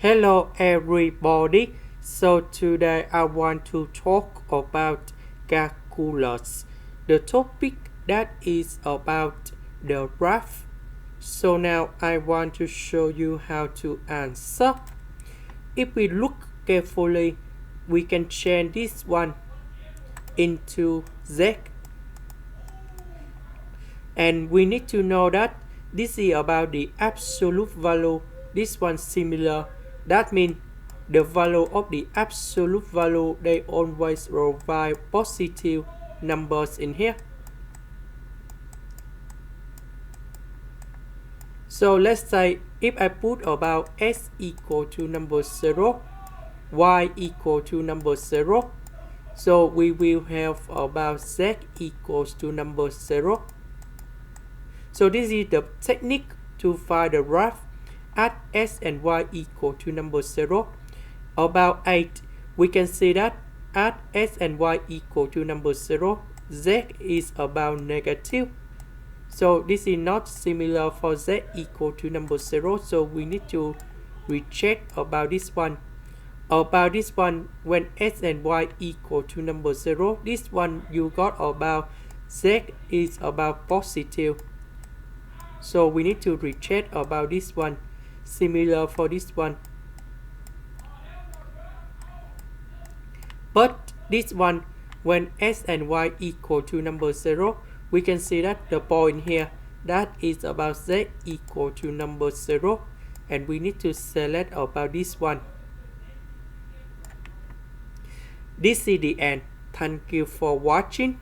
Hello everybody. So today I want to talk about calculus. The topic that is about the graph. So now I want to show you how to answer. If we look carefully, we can change this one into z. And we need to know that this is about the absolute value. This one similar. That means the value of the absolute value, they always provide positive numbers in here. So let's say if I put about s equal to number 0, y equal to number 0, so we will have about z equals to number 0. So this is the technique to find the graph at s and y equal to number 0. About 8, we can see that at s and y equal to number 0, z is about negative. So this is not similar for z equal to number 0, so we need to recheck about this one. About this one, when s and y equal to number 0, this one you got about z is about positive. So we need to recheck about this one. Similar for this one. But this one, when s and y equal to number 0, we can see that the point here, that is about z equal to number 0. And we need to select about this one. This is the end. Thank you for watching.